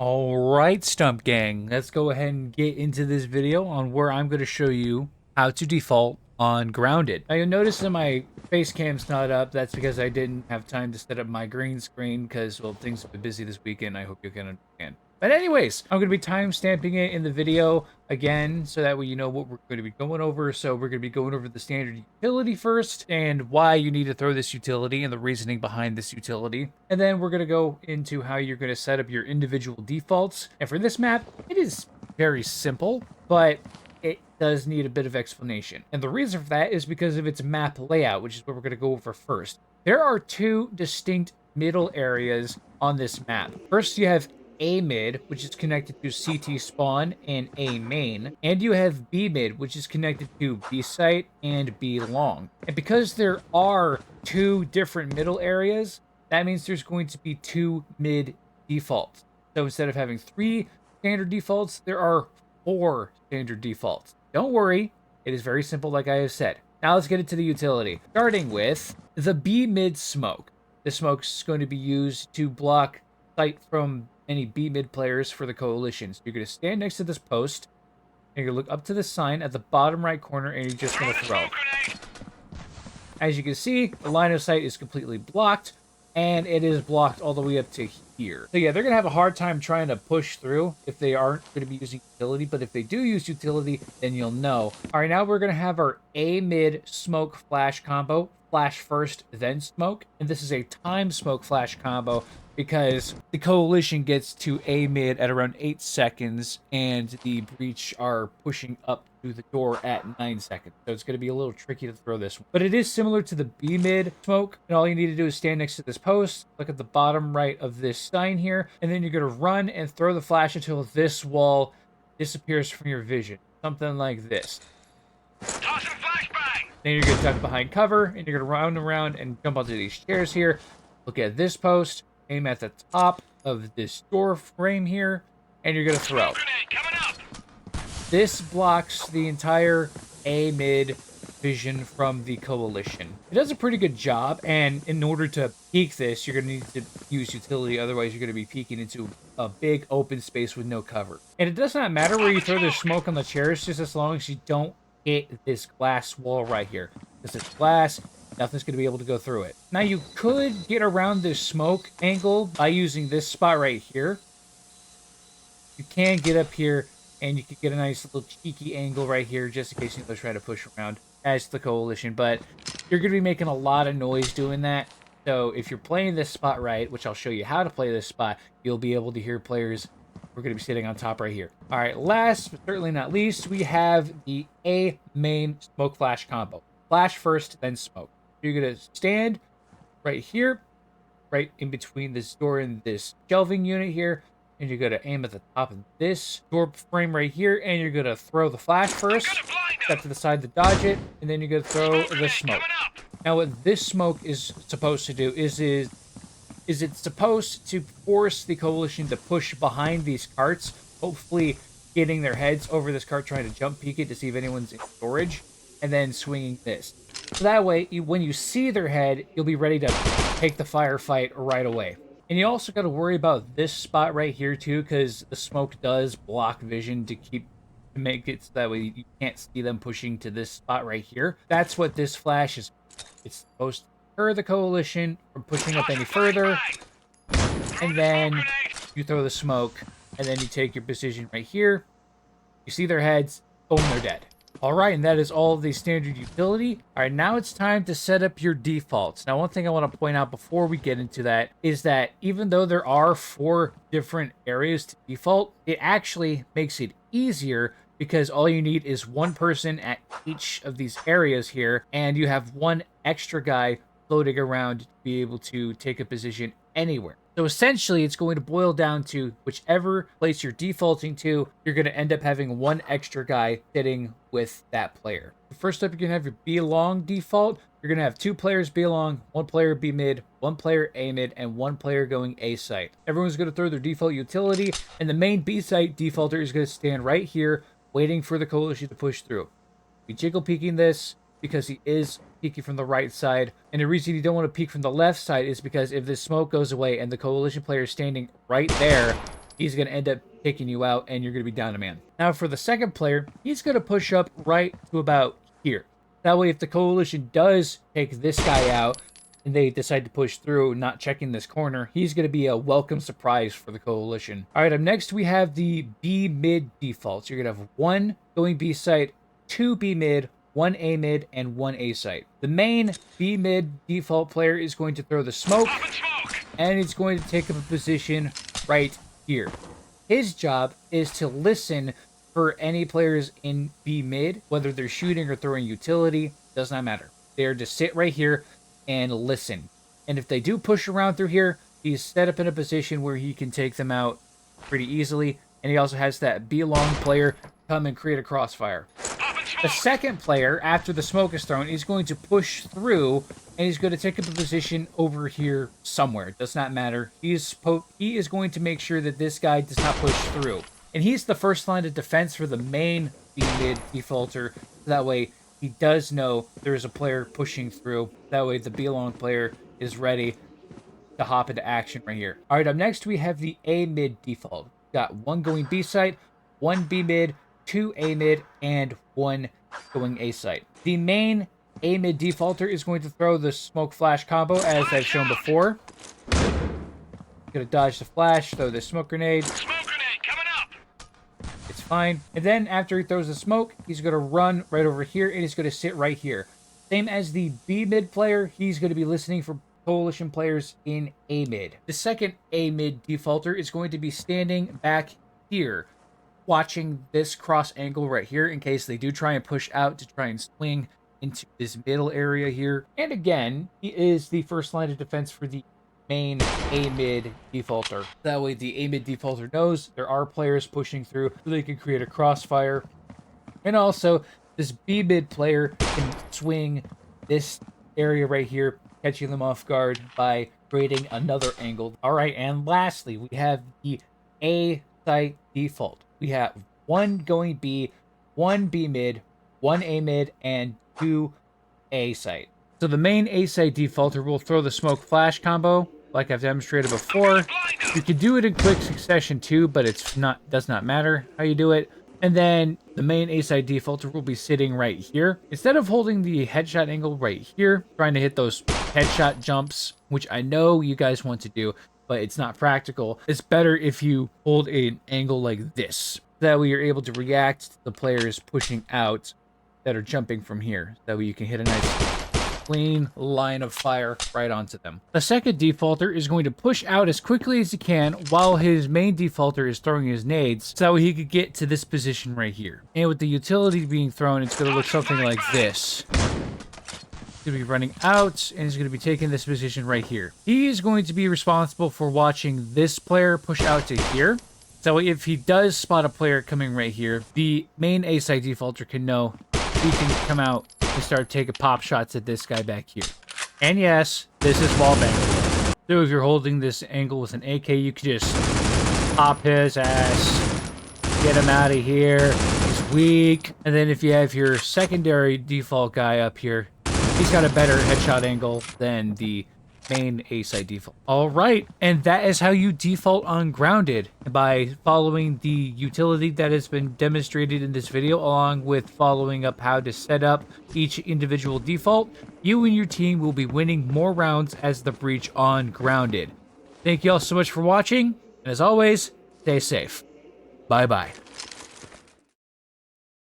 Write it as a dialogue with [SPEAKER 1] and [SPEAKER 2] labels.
[SPEAKER 1] All right, Stump Gang, let's go ahead and get into this video on where I'm going to show you how to default on Grounded. Now, you'll notice that my face cam's not up. That's because I didn't have time to set up my green screen because, well, things have been busy this weekend. I hope you can understand. But anyways, I'm going to be time stamping it in the video again, so that way you know what we're going to be going over. So we're going to be going over the standard utility first and why you need to throw this utility and the reasoning behind this utility. And then we're going to go into how you're going to set up your individual defaults. And for this map, it is very simple, but it does need a bit of explanation. And the reason for that is because of its map layout, which is what we're going to go over first. There are two distinct middle areas on this map. First, you have A mid, which is connected to CT spawn and A main, and you have B mid, which is connected to B site and B long. And because there are two different middle areas, that means there's going to be two mid defaults. So instead of having three standard defaults, there are four standard defaults. Don't worry, it is very simple, like I have said. Now let's get into the utility, starting with the B mid smoke. The smoke is going to be used to block sight from any B mid players for the coalition. So you're going to stand next to this post, and you're going to look up to the sign at the bottom right corner, and you're just going to throw. As you can see, the line of sight is completely blocked, and it is blocked all the way up to here. So yeah, they're going to have a hard time trying to push through if they aren't going to be using utility, but if they do use utility, then you'll know. All right, now we're going to have our A mid smoke flash combo. Flash first, then smoke. And this is a time smoke flash combo because the coalition gets to A mid at around 8 seconds and the breach are pushing up to the door at 9 seconds. So it's going to be a little tricky to throw this one. But it is similar to the B mid smoke. And all you need to do is stand next to this post, look at the bottom right of this sign here, and then you're going to run and throw the flash until this wall disappears from your vision. Something like this. Then you're going to duck behind cover, and you're going to round around and jump onto these chairs here. Look at this post, aim at the top of this door frame here, and you're going to throw. This blocks the entire A mid vision from the coalition. It does a pretty good job, and in order to peek this, you're going to need to use utility, otherwise you're going to be peeking into a big open space with no cover. And it does not matter where you throw the smoke on the chairs, just as long as you don't hit this glass wall right here. Because it's glass, nothing's going to be able to go through it. Now you could get around this smoke angle by using this spot right here. You can get up here and you can get a nice little cheeky angle right here just in case you try to push around as the coalition. But you're going to be making a lot of noise doing that. So if you're playing this spot right, which I'll show you how to play this spot, you'll be able to hear players. We're going to be sitting on top right here. All right, last but certainly not least, we have the A main smoke flash combo. Flash first, then smoke. You're going to stand right here, right in between this door and this shelving unit here, and you're going to aim at the top of this door frame right here, and you're going to throw the flash first, step to the side to dodge it, and then you're going to throw the smoke. Now what this smoke is supposed to do is it's supposed to force the coalition to push behind these carts, hopefully getting their heads over this cart, trying to jump peek it to see if anyone's in storage, and then swinging this. So that way, when you see their head, you'll be ready to take the firefight right away. And you also got to worry about this spot right here too, because the smoke does block vision to make it so that way you can't see them pushing to this spot right here. That's what this flash is. It's supposed to deter the coalition from pushing up any further, and then you throw the smoke, and then you take your position right here. You see their heads, boom, they're dead. All right, and that is all of the standard utility. All right, now it's time to set up your defaults. Now, one thing I want to point out before we get into that is that even though there are 4 different areas to default, it actually makes it easier because all you need is one person at each of these areas here, and you have one extra guy floating around to be able to take a position anywhere. So essentially, it's going to boil down to whichever place you're defaulting to, you're going to end up having one extra guy sitting with that player. First up, you're going to have your B long default. You're going to have 2 players B long, 1 player B mid, 1 player A mid, and 1 player going A site. Everyone's going to throw their default utility, and the main B site defaulter is going to stand right here, waiting for the coalition to push through. We jiggle peeking this because he is peeking from the right side. And the reason you don't want to peek from the left side is because if this smoke goes away and the coalition player is standing right there, he's going to end up taking you out, and you're going to be down a man. Now, for the second player, he's going to push up right to about here. That way, if the coalition does take this guy out, and they decide to push through, not checking this corner, he's going to be a welcome surprise for the coalition. All right, up next, we have the B mid defaults. You're going to have 1 going B site, 2 B mid, 1 A mid, and 1 A site. The main B mid default player is going to throw the smoke, and he's going to take up a position right here. His job is to listen for any players in B mid, whether they're shooting or throwing utility, does not matter. They're to sit right here and listen. And if they do push around through here, he's set up in a position where he can take them out pretty easily. And he also has that B long player come and create a crossfire. The second player, after the smoke is thrown, is going to push through, and he's going to take up a position over here somewhere. It does not matter. He is going to make sure that this guy does not push through. And he's the first line of defense for the main B-mid defaulter. That way, he does know there's a player pushing through. That way, the B-long player is ready to hop into action right here. All right, up next, we have the A-mid default. We've got 1 going B site, 1 B-mid, 2 A-mid, and 1 going A site. The main A-mid defaulter is going to throw the smoke flash combo, as I've shown before. Gonna dodge the flash, throw the smoke grenade. Smoke grenade coming up! It's fine. And then after he throws the smoke, he's gonna run right over here, and he's gonna sit right here. Same as the B-mid player, he's gonna be listening for coalition players in A-mid. The second A-mid defaulter is going to be standing back here, watching this cross angle right here in case they do try and push out to try and swing into this middle area here. And again, he is the first line of defense for the main A-mid defaulter. That way the A-mid defaulter knows there are players pushing through so they can create a crossfire. And also, this B-mid player can swing this area right here, catching them off guard by creating another angle. All right, and lastly, we have the A-site default. We have 1 going B, 1 B mid, 1 A mid, and 2 A site. So the main A site defaulter will throw the smoke flash combo, like I've demonstrated before. You can do it in quick succession too, but does not matter how you do it. And then the main A site defaulter will be sitting right here. Instead of holding the headshot angle right here, trying to hit those headshot jumps, which I know you guys want to do, but it's not practical. It's better if you hold an angle like this. That way you're able to react to the players pushing out that are jumping from here. That way you can hit a nice clean line of fire right onto them. The second defaulter is going to push out as quickly as he can while his main defaulter is throwing his nades, so that way he could get to this position right here. And with the utility being thrown, it's going to look something like this. He's going to be running out, and he's going to be taking this position right here. He is going to be responsible for watching this player push out to here. So if he does spot a player coming right here, the main A-site defaulter can know he can come out and start taking pop shots at this guy back here. And yes, this is wallbang. So if you're holding this angle with an AK, you can just pop his ass, get him out of here. He's weak. And then if you have your secondary default guy up here, he's got a better headshot angle than the main A-site default. All right, and that is how you default on Grounded, by following the utility that has been demonstrated in this video, along with following up how to set up each individual default. You and your team will be winning more rounds as the Breach on Grounded. Thank you all so much for watching, and as always, stay safe. Bye-bye.